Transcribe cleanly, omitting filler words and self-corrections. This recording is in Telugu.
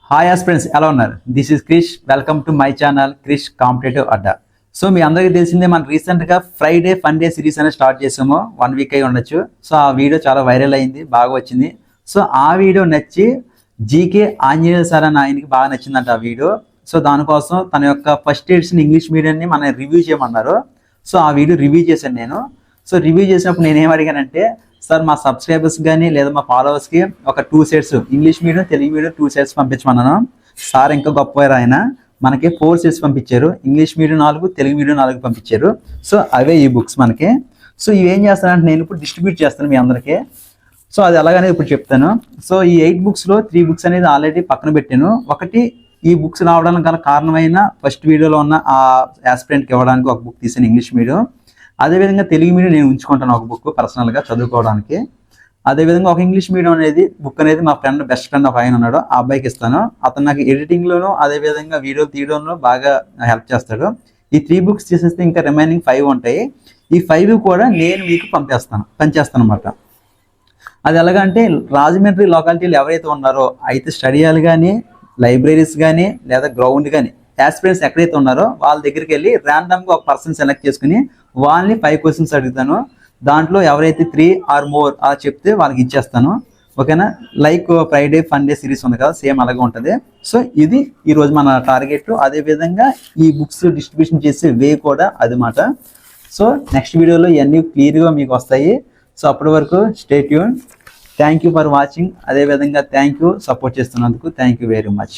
హాయ్ ఫ్రెండ్స్, ఎలా ఉన్నారు? This is Krish. Welcome to my channel Krish competitive అడ్డా. సో మీ అందరికీ తెలిసిందే, మనం రీసెంట్గా ఫ్రైడే ఫన్ డే సిరీస్ అనేది స్టార్ట్ చేసాము. 1 వీక్ అయి ఉండొచ్చు. సో ఆ వీడియో చాలా వైరల్ అయింది, బాగా వచ్చింది. సో ఆ వీడియో నచ్చి జీకే ఆంజనేయ సార్ అని ఆయనకి బాగా నచ్చిందంట ఆ వీడియో. సో దానికోసం తన యొక్క ఫస్ట్ ఎడిషన్ ఇంగ్లీష్ మీడియంని మన రివ్యూ చేయమన్నారు. సో ఆ వీడియో రివ్యూ చేశాను నేను. సో రివ్యూ చేసినప్పుడు నేనేం అడిగానంటే, సార్ మా సబ్స్క్రైబర్స్ కానీ లేదా మా ఫాలోవర్స్కి ఒక 2 sets English medium Telugu medium 2 sets పంపించమన్నాను. సార్ ఇంకా గొప్పవారు, ఆయన మనకి 4 సెట్స్ పంపించారు. ఇంగ్లీష్ మీడియం 4, తెలుగు మీడియం 4 పంపించారు. సో అవే ఈ బుక్స్ మనకి. సో ఇవేం చేస్తానంటే నేను ఇప్పుడు డిస్ట్రిబ్యూట్ చేస్తాను మీ అందరికీ. సో అది ఎలాగనేది ఇప్పుడు చెప్తాను. సో ఈ 8 బుక్స్లో 3 బుక్స్ అనేది ఆల్రెడీ పక్కన పెట్టాను. ఒకటి ఈ బుక్స్ రావడానికి గల కారణమైన ఫస్ట్ వీడియోలో ఉన్న ఆ యాస్పిరెంట్కి ఇవ్వడానికి ఒక బుక్ తీసాను ఇంగ్లీష్ మీడియం. అదేవిధంగా తెలుగు మీడియం నేను ఉంచుకుంటాను ఒక బుక్ పర్సనల్గా చదువుకోవడానికి. అదేవిధంగా ఒక ఇంగ్లీష్ మీడియం అనేది బుక్ అనేది మా ఫ్రెండ్ బెస్ట్ ఫ్రెండ్ ఒక ఆయన ఉన్నాడు, ఆ అబ్బాయికి ఇస్తాను. అతను నాకు ఎడిటింగ్లోనూ అదేవిధంగా వీడియో తీయడంలో బాగా హెల్ప్ చేస్తాడు. ఈ 3 బుక్స్ తీసేస్తే ఇంకా రిమైనింగ్ 5 ఉంటాయి. ఈ 5 కూడా నేను మీకు పనిచేస్తాను అనమాట. అది ఎలాగంటే, రాజమండ్రి లొకాలిటీలు ఎవరైతే ఉన్నారో అయితే స్టడీ హాల్ కానీ లైబ్రరీస్ కానీ లేదా గ్రౌండ్ కానీ యాస్పిరెంట్స్ ఎక్కడైతే ఉన్నారో వాళ్ళ దగ్గరికి వెళ్ళి ర్యాండమ్గా ఒక పర్సన్ సెలెక్ట్ చేసుకుని వాళ్ళని 5 క్వశ్చన్స్ అడుగుతాను. దాంట్లో ఎవరైతే 3 ఆర్ మోర్ అలా చెప్తే వాళ్ళకి ఇచ్చేస్తాను. ఓకేనా? Like Friday fun day series ఉంది కదా, సేమ్ అలాగే ఉంటుంది. సో ఇది ఈరోజు మన టార్గెట్. అదేవిధంగా ఈ బుక్స్ డిస్ట్రిబ్యూషన్ చేసే వే కూడా అది మాట. సో నెక్స్ట్ వీడియోలో ఇవన్నీ క్లియర్గా మీకు వస్తాయి. సో అప్పటి వరకు stay tune. Thank you for watching. అదేవిధంగా థ్యాంక్ యూ సపోర్ట్ చేస్తున్నందుకు. Thank you very much.